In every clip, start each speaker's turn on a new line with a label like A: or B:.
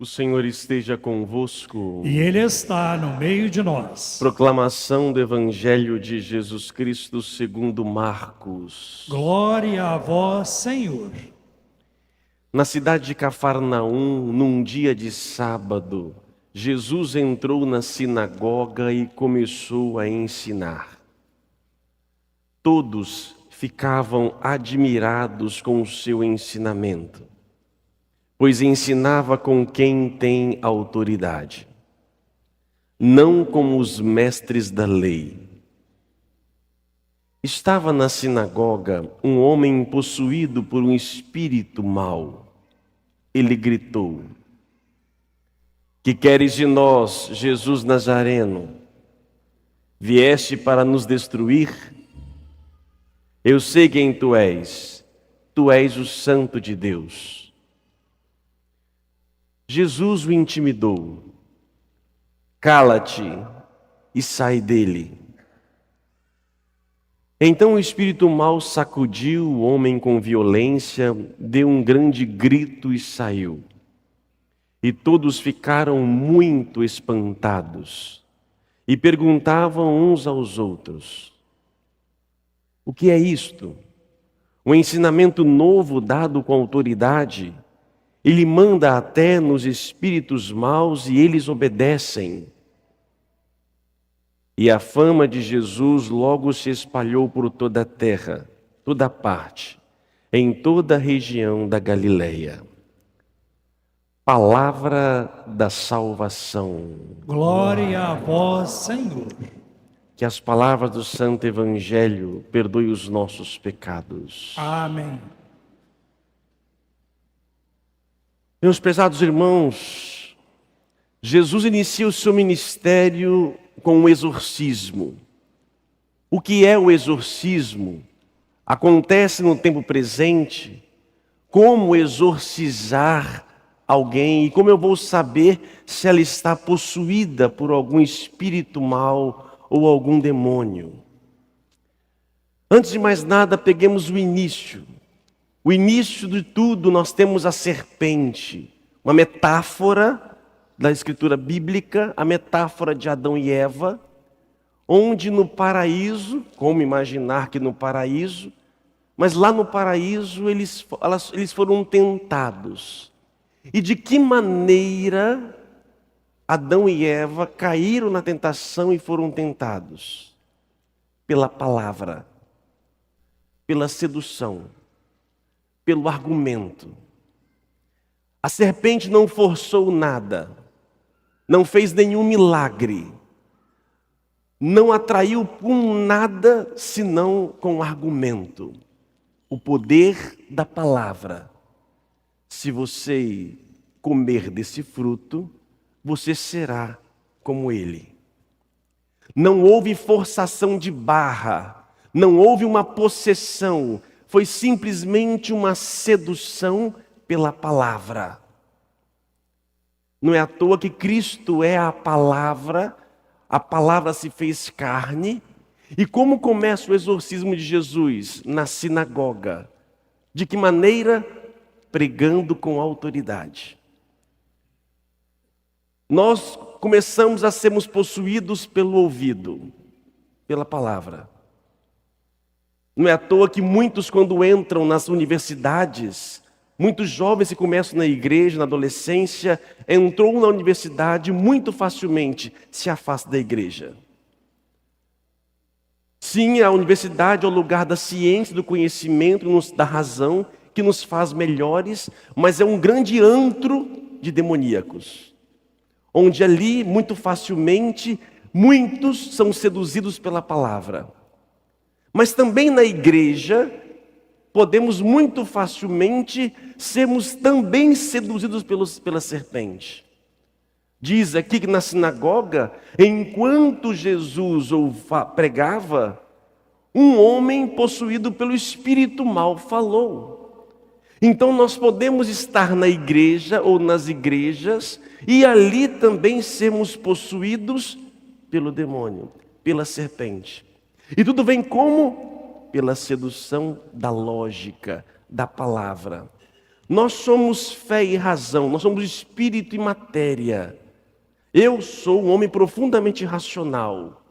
A: O Senhor esteja convosco.
B: E Ele está no meio de nós.
A: Proclamação do Evangelho de Jesus Cristo segundo Marcos.
B: Glória a vós, Senhor.
A: Na cidade de Cafarnaum, num dia de sábado, Jesus entrou na sinagoga e começou a ensinar. Todos ficavam admirados com o seu ensinamento, pois ensinava com quem tem autoridade, não como os mestres da lei. Estava na sinagoga um homem possuído por um espírito mau. Ele gritou: "Que queres de nós, Jesus Nazareno? Vieste para nos destruir? Eu sei quem tu és o Santo de Deus." Jesus o intimidou: "Cala-te e sai dele." Então o espírito mau sacudiu o homem com violência, deu um grande grito e saiu. E todos ficaram muito espantados e perguntavam uns aos outros: "O que é isto? Um ensinamento novo dado com autoridade? Ele manda até nos espíritos maus e eles obedecem." E a fama de Jesus logo se espalhou por toda a terra, toda parte, em toda a região da Galileia. Palavra da salvação.
B: Glória a vós, Senhor.
A: Que as palavras do Santo Evangelho perdoem os nossos pecados.
B: Amém.
A: Meus prezados irmãos, Jesus inicia o seu ministério com um exorcismo. O que é o exorcismo? Acontece no tempo presente. Como exorcizar alguém? E como eu vou saber se ela está possuída por algum espírito mau ou algum demônio? Antes de mais nada, peguemos o início. O início de tudo, nós temos a serpente, uma metáfora da escritura bíblica, a metáfora de Adão e Eva, onde no paraíso, como imaginar que no paraíso, mas lá no paraíso eles foram tentados. E de que maneira Adão e Eva caíram na tentação e foram tentados? Pela palavra, pela sedução, pelo argumento. A serpente não forçou nada, não fez nenhum milagre, não atraiu com nada senão com argumento. O poder da palavra. Se você comer desse fruto, você será como ele. Não houve forçação de barra, não houve uma possessão, foi simplesmente uma sedução pela palavra. Não é à toa que Cristo é a palavra se fez carne. E como começa o exorcismo de Jesus? Na sinagoga. De que maneira? Pregando com autoridade. Nós começamos a sermos possuídos pelo ouvido, pela palavra. Não é à toa que muitos, quando entram nas universidades, muitos jovens que começam na igreja, na adolescência, entrou na universidade, muito facilmente se afasta da igreja. Sim, a universidade é o lugar da ciência, do conhecimento, da razão, que nos faz melhores, mas é um grande antro de demoníacos, onde ali, muito facilmente, muitos são seduzidos pela palavra. Mas também na igreja, podemos muito facilmente sermos também seduzidos pela serpente. Diz aqui que na sinagoga, enquanto Jesus pregava, um homem possuído pelo espírito mau falou. Então nós podemos estar na igreja ou nas igrejas e ali também sermos possuídos pelo demônio, pela serpente. E tudo vem como? Pela sedução da lógica, da palavra. Nós somos fé e razão, nós somos espírito e matéria. Eu sou um homem profundamente racional.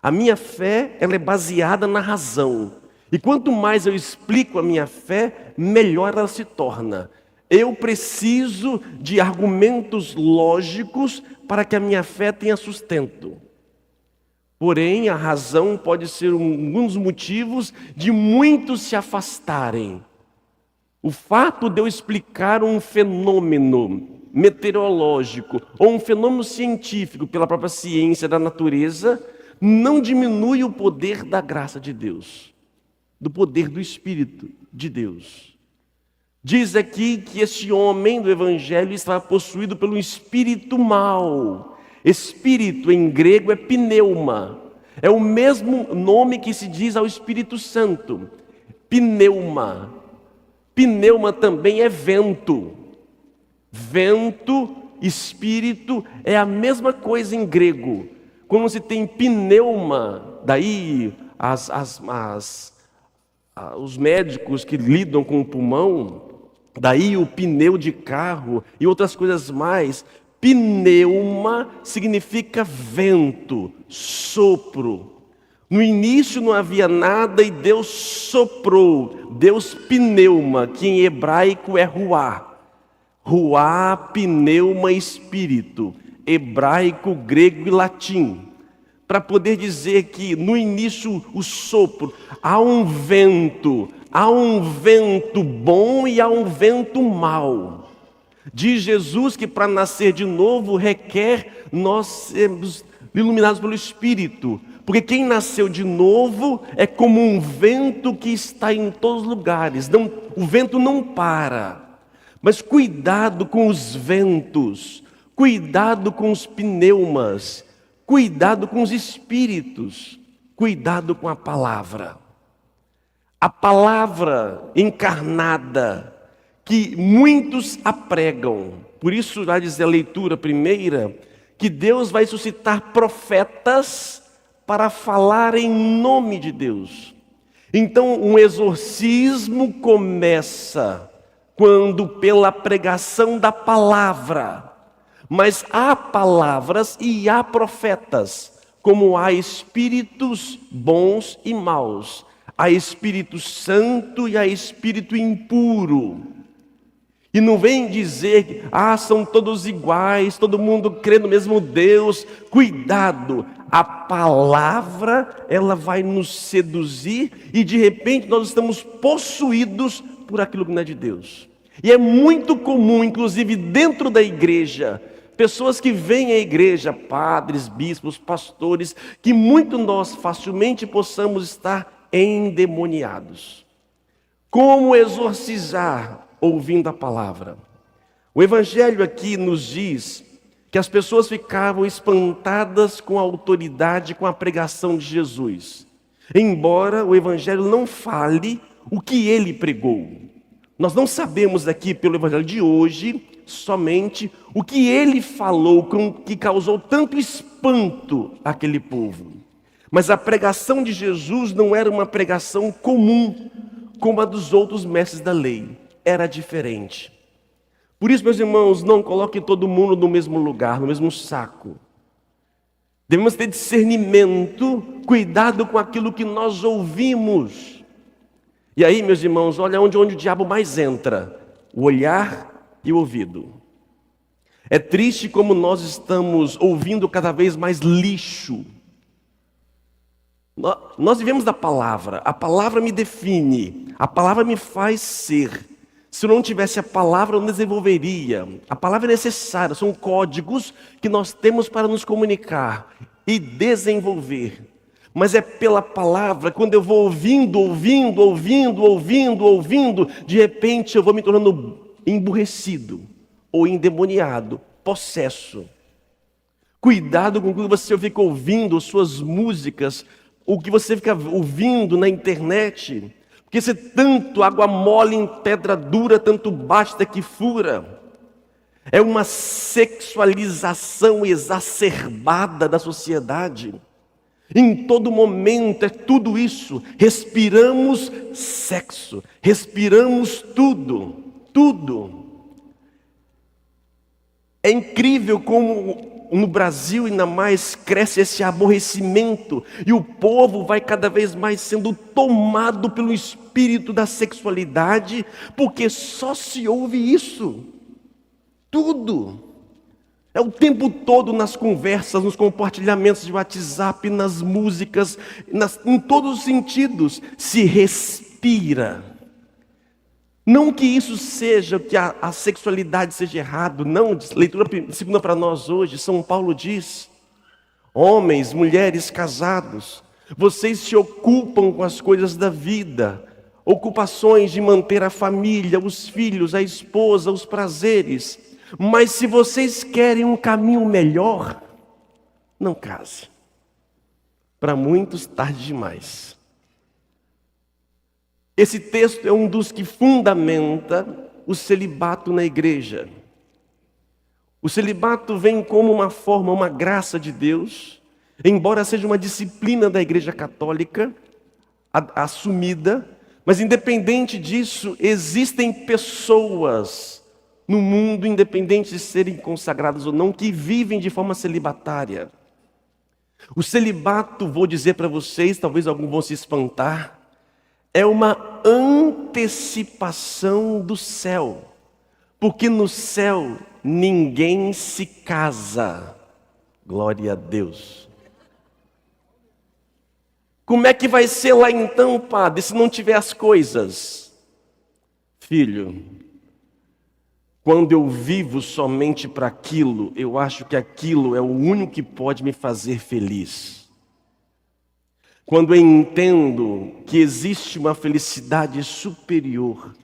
A: A minha fé, ela é baseada na razão. E quanto mais eu explico a minha fé, melhor ela se torna. Eu preciso de argumentos lógicos para que a minha fé tenha sustento. Porém, a razão pode ser um dos motivos de muitos se afastarem. O fato de eu explicar um fenômeno meteorológico ou um fenômeno científico pela própria ciência da natureza não diminui o poder da graça de Deus, do poder do Espírito de Deus. Diz aqui que este homem do Evangelho estava possuído pelo espírito mau. Espírito em grego é pneuma. É o mesmo nome que se diz ao Espírito Santo. Pneuma. Pneuma também é vento. Vento, espírito, é a mesma coisa em grego. Quando se tem pneuma, daí os médicos que lidam com o pulmão, daí o pneu de carro e outras coisas mais. Pneuma significa vento, sopro. No início não havia nada e Deus soprou. Deus pneuma, que em hebraico é ruá. Ruá, pneuma, espírito. Hebraico, grego e latim. Para poder dizer que no início o sopro, há um vento bom e há um vento mau. Diz Jesus que para nascer de novo requer nós sermos iluminados pelo Espírito. Porque quem nasceu de novo é como um vento que está em todos os lugares. O vento não para. Mas cuidado com os ventos, cuidado com os pneumas, cuidado com os espíritos, cuidado com a palavra. A palavra encarnada, que muitos a pregam. Por isso, já diz a leitura primeira, que Deus vai suscitar profetas para falar em nome de Deus. Então, um exorcismo começa quando pela pregação da palavra. Mas há palavras e há profetas, como há espíritos bons e maus. Há espírito santo e há espírito impuro. E não vem dizer que são todos iguais, todo mundo crê no mesmo Deus. Cuidado, a palavra ela vai nos seduzir e de repente nós estamos possuídos por aquilo que não é de Deus. E é muito comum, inclusive dentro da igreja, pessoas que vêm à igreja, padres, bispos, pastores, que muito nós facilmente possamos estar endemoniados. Como exorcizar? Ouvindo a palavra. O Evangelho aqui nos diz que as pessoas ficavam espantadas com a autoridade, com a pregação de Jesus. Embora o Evangelho não fale o que ele pregou. Nós não sabemos aqui pelo Evangelho de hoje somente o que ele falou que causou tanto espanto àquele povo. Mas a pregação de Jesus não era uma pregação comum como a dos outros mestres da lei. Era diferente. Por isso, meus irmãos, não coloquem todo mundo no mesmo lugar, no mesmo saco. Devemos ter discernimento, cuidado com aquilo que nós ouvimos. E aí, meus irmãos, olha onde o diabo mais entra: o olhar e o ouvido. É triste como nós estamos ouvindo cada vez mais lixo. Nós vivemos da palavra, a palavra me define, a palavra me faz ser. Se eu não tivesse a palavra, eu não desenvolveria. A palavra é necessária, são códigos que nós temos para nos comunicar e desenvolver. Mas é pela palavra, quando eu vou ouvindo, de repente eu vou me tornando emburrecido ou endemoniado, possesso. Cuidado com o que você fica ouvindo, suas músicas, o que você fica ouvindo na internet. Porque se tanto água mole em pedra dura, tanto basta que fura. É uma sexualização exacerbada da sociedade. Em todo momento é tudo isso. Respiramos sexo, respiramos tudo. tudo. É incrível como no Brasil ainda mais cresce esse aborrecimento e o povo vai cada vez mais sendo tomado pelo espírito da sexualidade, porque só se ouve isso. Tudo. É o tempo todo nas conversas, nos compartilhamentos de WhatsApp, nas músicas, em todos os sentidos, se respira. Não que isso seja, que a sexualidade seja errado, não. Leitura segunda para nós hoje, São Paulo diz: homens, mulheres casados, vocês se ocupam com as coisas da vida, ocupações de manter a família, os filhos, a esposa, os prazeres. Mas se vocês querem um caminho melhor, não case. Para muitos, tarde demais. Esse texto é um dos que fundamenta o celibato na igreja. O celibato vem como uma forma, uma graça de Deus, embora seja uma disciplina da Igreja Católica, assumida, mas independente disso, existem pessoas no mundo, independente de serem consagradas ou não, que vivem de forma celibatária. O celibato, vou dizer para vocês, talvez alguns vão se espantar, é uma antecipação do céu, porque no céu ninguém se casa. Glória a Deus. Como é que vai ser lá então, padre, se não tiver as coisas? Filho, quando eu vivo somente para aquilo, eu acho que aquilo é o único que pode me fazer feliz. Quando eu entendo que existe uma felicidade superior,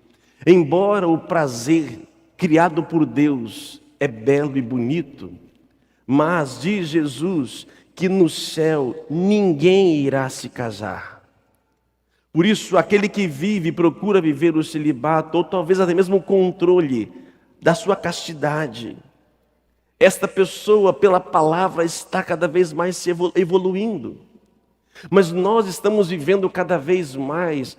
A: embora o prazer criado por Deus é belo e bonito, mas diz Jesus que no céu ninguém irá se casar. Por isso, aquele que vive e procura viver o celibato, ou talvez até mesmo o controle da sua castidade, esta pessoa, pela palavra, está cada vez mais se evoluindo. Mas nós estamos vivendo cada vez mais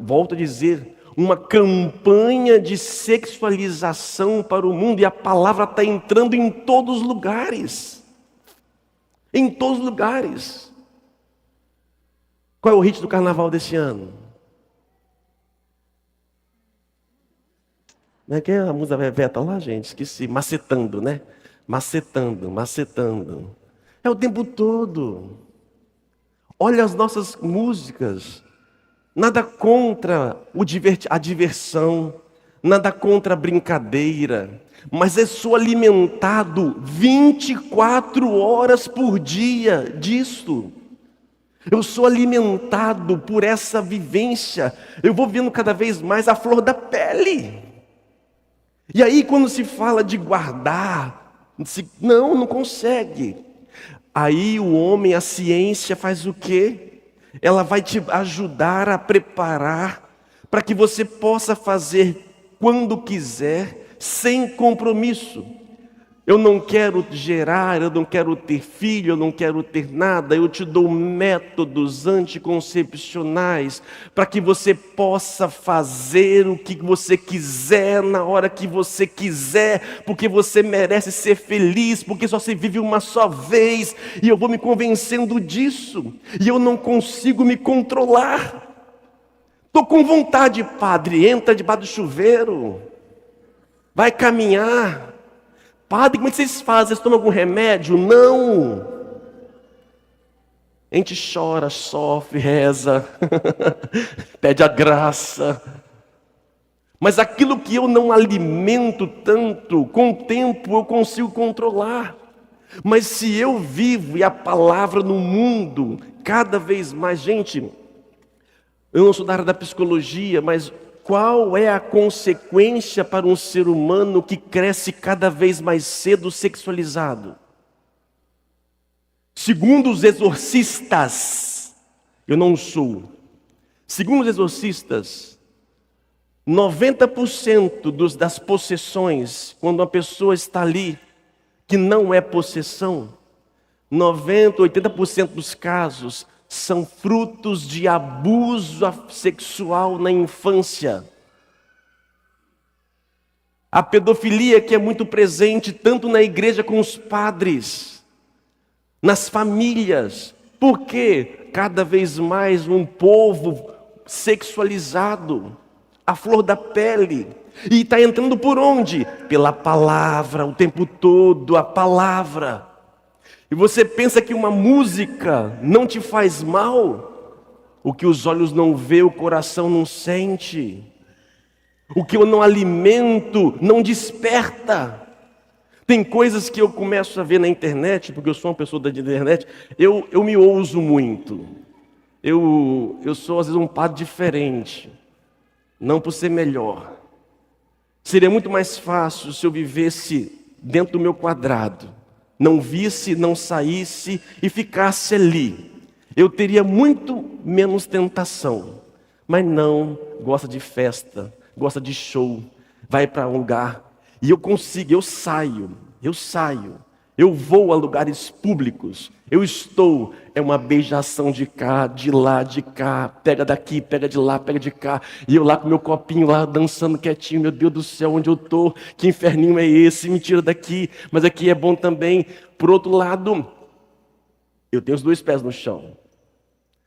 A: volto a dizer, uma campanha de sexualização para o mundo, e a palavra está entrando em todos os lugares. Em todos os lugares. Qual é o hit do carnaval desse ano? Não é que a música Vevé está lá, gente? Esqueci. Macetando, né? Macetando, macetando. É o tempo todo. Olha as nossas músicas. Nada contra a diversão, nada contra a brincadeira, mas eu sou alimentado 24 horas por dia disso. Eu sou alimentado por essa vivência. Eu vou vendo cada vez mais a flor da pele. E aí quando se fala de guardar, não consegue. Aí o homem, a ciência faz o quê? Ela vai te ajudar a preparar para que você possa fazer quando quiser, sem compromisso. Eu não quero gerar, eu não quero ter filho, eu não quero ter nada. Eu te dou métodos anticoncepcionais para que você possa fazer o que você quiser, na hora que você quiser, porque você merece ser feliz, porque só se vive uma só vez. E eu vou me convencendo disso, e eu não consigo me controlar. Estou com vontade, padre, entra debaixo do chuveiro, vai caminhar. Padre, como é que vocês fazem? Vocês tomam algum remédio? Não. A gente chora, sofre, reza, pede a graça. Mas aquilo que eu não alimento tanto, com o tempo eu consigo controlar. Mas se eu vivo e a palavra no mundo, cada vez mais, gente, eu não sou da área da psicologia, mas qual é a consequência para um ser humano que cresce cada vez mais cedo sexualizado? Segundo os exorcistas, eu não sou. Segundo os exorcistas, 90% das possessões, quando uma pessoa está ali, que não é possessão, 90%, 80% dos casos são frutos de abuso sexual na infância. A pedofilia que é muito presente tanto na igreja com os padres, nas famílias. Por quê? Cada vez mais um povo sexualizado, a flor da pele. E está entrando por onde? Pela palavra, o tempo todo, a palavra. E você pensa que uma música não te faz mal? O que os olhos não vê, o coração não sente. O que eu não alimento não desperta. Tem coisas que eu começo a ver na internet, porque eu sou uma pessoa da internet, eu me ouso muito. Eu sou às vezes um padre diferente, não por ser melhor. Seria muito mais fácil se eu vivesse dentro do meu quadrado, não visse, não saísse e ficasse ali. Eu teria muito menos tentação, mas não, gosta de festa, gosta de show, vai para um lugar, e eu consigo, eu saio, eu vou a lugares públicos, é uma beijação de cá, de lá, de cá, pega daqui, pega de lá, pega de cá, e eu lá com meu copinho lá, dançando quietinho, meu Deus do céu, onde eu estou, que inferninho é esse, me tira daqui, mas aqui é bom também. Por outro lado, eu tenho os 2 pés no chão,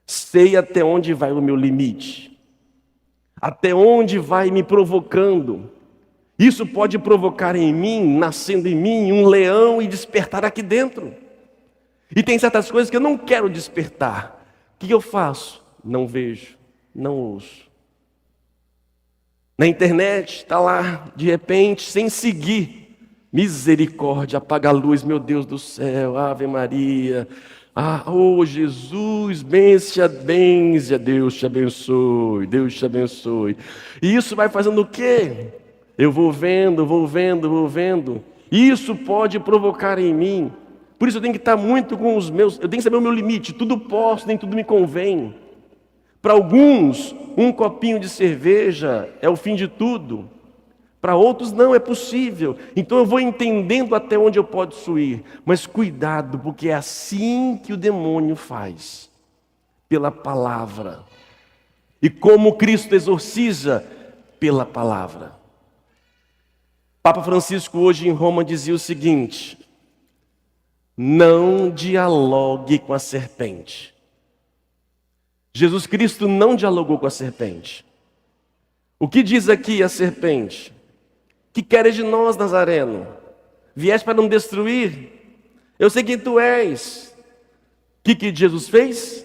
A: sei até onde vai o meu limite, até onde vai me provocando. Isso pode provocar em mim, nascendo em mim, um leão e despertar aqui dentro. E tem certas coisas que eu não quero despertar. O que eu faço? Não vejo, não ouço. Na internet, está lá, de repente, sem seguir. Misericórdia, apaga a luz, meu Deus do céu, Ave Maria. Jesus, benze a Deus te abençoe, Deus te abençoe. E isso vai fazendo o quê? Eu vou vendo. Isso pode provocar em mim. Por isso eu tenho que estar muito com os meus, eu tenho que saber o meu limite. Tudo posso, nem tudo me convém. Para alguns, um copinho de cerveja é o fim de tudo. Para outros não é possível. Então eu vou entendendo até onde eu posso ir. Mas cuidado, porque é assim que o demônio faz. Pela palavra. E como Cristo exorciza? Pela palavra. Papa Francisco hoje em Roma dizia o seguinte: não dialogue com a serpente. Jesus Cristo não dialogou com a serpente. O que diz aqui a serpente? Que queres de nós, Nazareno? Vieste para nos destruir? Eu sei quem tu és. O que Jesus fez?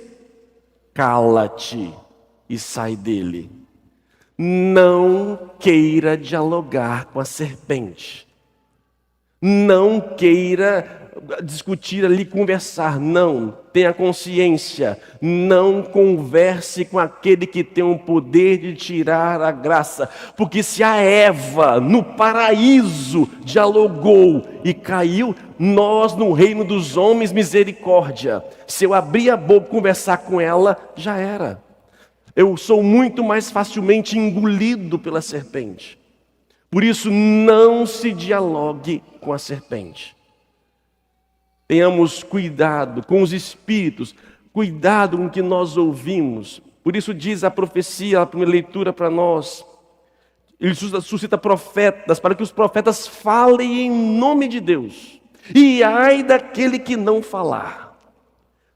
A: Cala-te e sai dele. Não queira dialogar com a serpente. Não queira discutir ali, conversar. Não, tenha consciência. Não converse com aquele que tem o poder de tirar a graça. Porque se a Eva no paraíso dialogou e caiu, nós no reino dos homens, misericórdia. Se eu abrir a boca e conversar com ela, já era. Eu sou muito mais facilmente engolido pela serpente. Por isso, não se dialogue com a serpente. Tenhamos cuidado com os espíritos, cuidado com o que nós ouvimos. Por isso diz a profecia, a primeira leitura para nós. Ele suscita profetas, para que os profetas falem em nome de Deus. E ai daquele que não falar.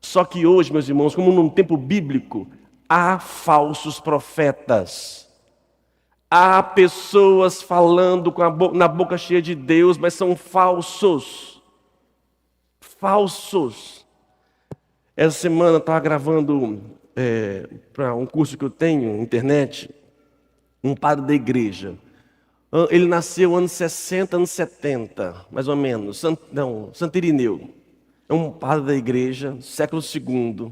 A: Só que hoje, meus irmãos, como num tempo bíblico, há falsos profetas. Há pessoas falando na boca cheia de Deus, mas são falsos. Falsos. Essa semana eu estava gravando para um curso que eu tenho, internet, um padre da igreja. Ele nasceu anos 60, anos 70, mais ou menos. Santo Irineu. É um padre da igreja, século II.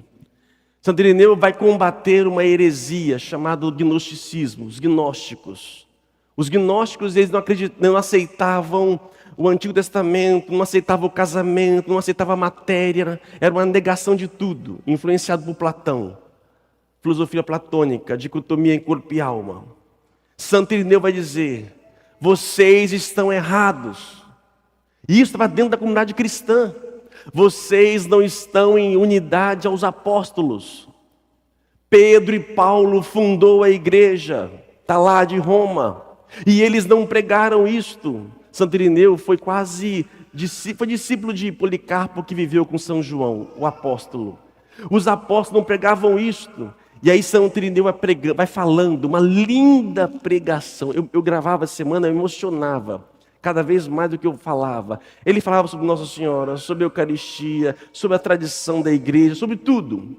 A: Santo Irineu vai combater uma heresia chamada gnosticismo, os gnósticos. Os gnósticos, eles não aceitavam o Antigo Testamento, não aceitavam o casamento, não aceitavam a matéria, era uma negação de tudo, influenciado por Platão. Filosofia platônica, dicotomia em corpo e alma. Santo Irineu vai dizer: vocês estão errados. E isso estava dentro da comunidade cristã. Vocês não estão em unidade aos apóstolos. Pedro e Paulo fundou a igreja, está lá de Roma. E eles não pregaram isto. Santo Irineu foi discípulo de Policarpo, que viveu com São João, o apóstolo. Os apóstolos não pregavam isto. E aí Santo Irineu vai falando, uma linda pregação. Eu gravava essa semana, eu emocionava, cada vez mais do que eu falava. Ele falava sobre Nossa Senhora, sobre a Eucaristia, sobre a tradição da igreja, sobre tudo.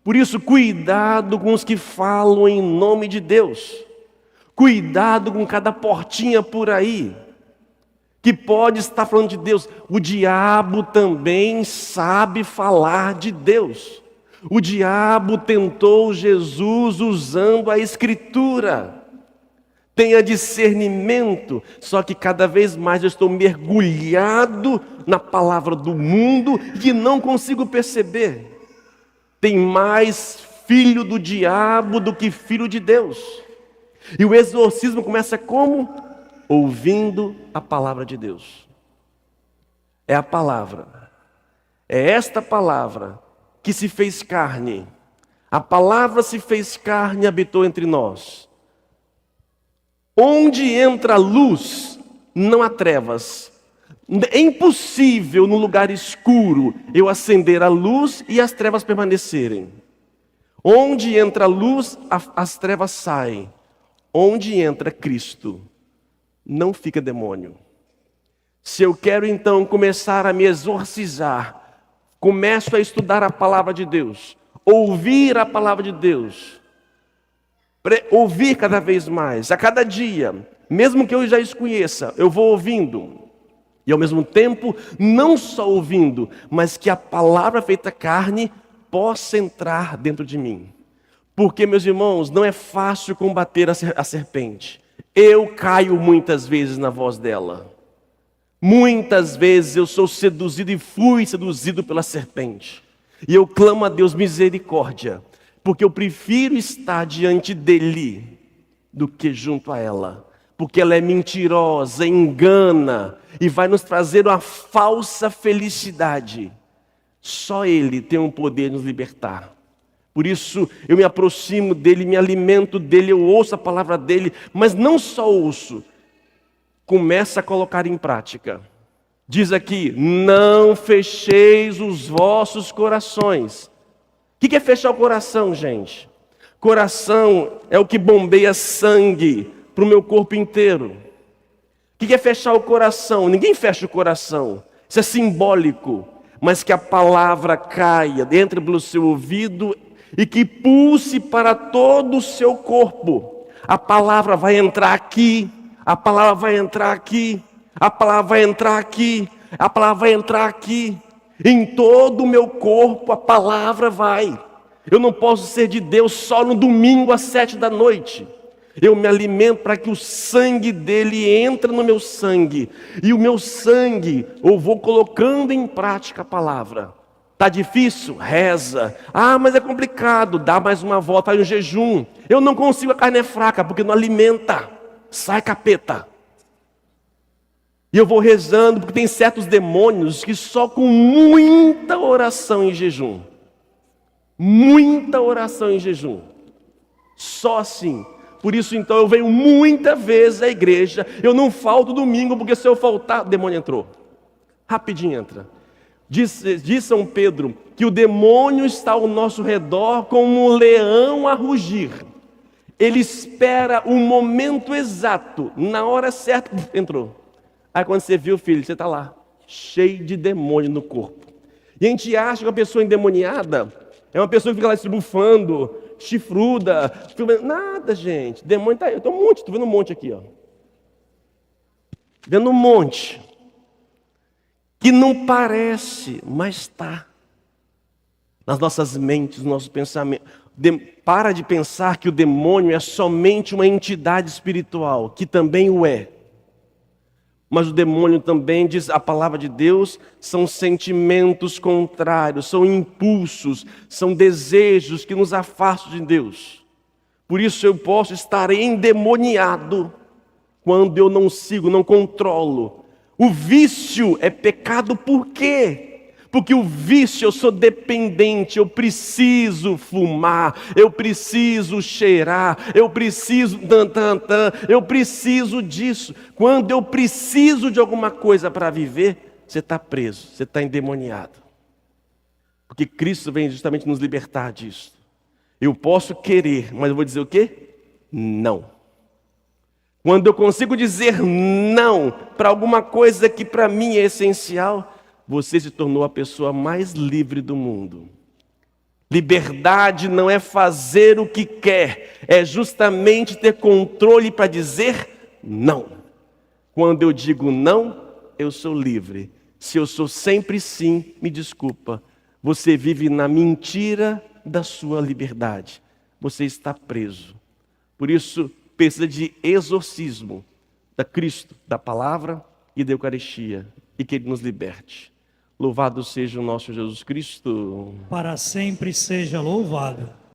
A: Por isso, cuidado com os que falam em nome de Deus. Cuidado com cada portinha por aí, que pode estar falando de Deus. O diabo também sabe falar de Deus. O diabo tentou Jesus usando a Escritura. Tenha discernimento, só que cada vez mais eu estou mergulhado na palavra do mundo que não consigo perceber. Tem mais filho do diabo do que filho de Deus. E o exorcismo começa como? Ouvindo a palavra de Deus. É a palavra. É esta palavra que se fez carne. A palavra se fez carne e habitou entre nós. Onde entra a luz, não há trevas. É impossível no lugar escuro eu acender a luz e as trevas permanecerem. Onde entra a luz, as trevas saem. Onde entra Cristo, não fica demônio. Se eu quero então começar a me exorcizar, começo a estudar a palavra de Deus, ouvir a palavra de Deus, ouvir cada vez mais, a cada dia, mesmo que eu já as conheça, eu vou ouvindo. E ao mesmo tempo, não só ouvindo, mas que a palavra feita carne possa entrar dentro de mim. Porque, meus irmãos, não é fácil combater a serpente. Eu caio muitas vezes na voz dela. Muitas vezes eu sou seduzido e fui seduzido pela serpente. E eu clamo a Deus misericórdia, porque eu prefiro estar diante dele do que junto a ela. Porque ela é mentirosa, engana e vai nos trazer uma falsa felicidade. Só ele tem o poder de nos libertar. Por isso eu me aproximo dele, me alimento dele, eu ouço a palavra dele, mas não só ouço, começa a colocar em prática. Diz aqui, não fecheis os vossos corações. O que é fechar o coração, gente? Coração é o que bombeia sangue para o meu corpo inteiro. O que é fechar o coração? Ninguém fecha o coração, isso é simbólico, mas que a palavra caia dentro do seu ouvido e que pulse para todo o seu corpo. A palavra vai entrar aqui, a palavra vai entrar aqui, a palavra vai entrar aqui, a palavra vai entrar aqui. Em todo o meu corpo a palavra vai. Eu não posso ser de Deus só no domingo às 7 da noite. Eu me alimento para que o sangue dele entre no meu sangue. E o meu sangue, eu vou colocando em prática a palavra. Está difícil? Reza. Ah, mas é complicado. Dá mais uma volta aí no jejum. Eu não consigo, a carne é fraca, porque não alimenta. Sai capeta. E eu vou rezando, porque tem certos demônios que só com muita oração em jejum. Muita oração em jejum. Só assim. Por isso então eu venho muitas vezes à igreja. Eu não falto domingo, porque se eu faltar, o demônio entrou. Rapidinho entra. Diz São Pedro que o demônio está ao nosso redor como um leão a rugir. Ele espera o momento exato, na hora certa, entrou. Aí quando você viu, filho, você está lá, cheio de demônio no corpo. E a gente acha que uma pessoa endemoniada é uma pessoa que fica lá se bufando, chifruda. Nada, gente. Demônio está aí. Eu estou vendo um monte aqui, ó. Vendo um monte. Que não parece, mas está. Nas nossas mentes, nos nossos pensamentos. Para de pensar que o demônio é somente uma entidade espiritual, que também o é. Mas o demônio também, diz a palavra de Deus, são sentimentos contrários, são impulsos, são desejos que nos afastam de Deus. Por isso eu posso estar endemoniado quando eu não sigo, não controlo. O vício é pecado por quê? Porque o vício, eu sou dependente, eu preciso fumar, eu preciso cheirar, eu preciso eu preciso disso. Quando eu preciso de alguma coisa para viver, você está preso, você está endemoniado. Porque Cristo vem justamente nos libertar disso. Eu posso querer, mas eu vou dizer o quê? Não. Quando eu consigo dizer não para alguma coisa que para mim é essencial, você se tornou a pessoa mais livre do mundo. Liberdade não é fazer o que quer, é justamente ter controle para dizer não. Quando eu digo não, eu sou livre. Se eu sou sempre sim, me desculpa. Você vive na mentira da sua liberdade. Você está preso. Por isso, precisa de exorcismo da Cristo, da palavra e da Eucaristia. E que Ele nos liberte. Louvado seja o nosso Jesus Cristo.
B: Para sempre seja louvado.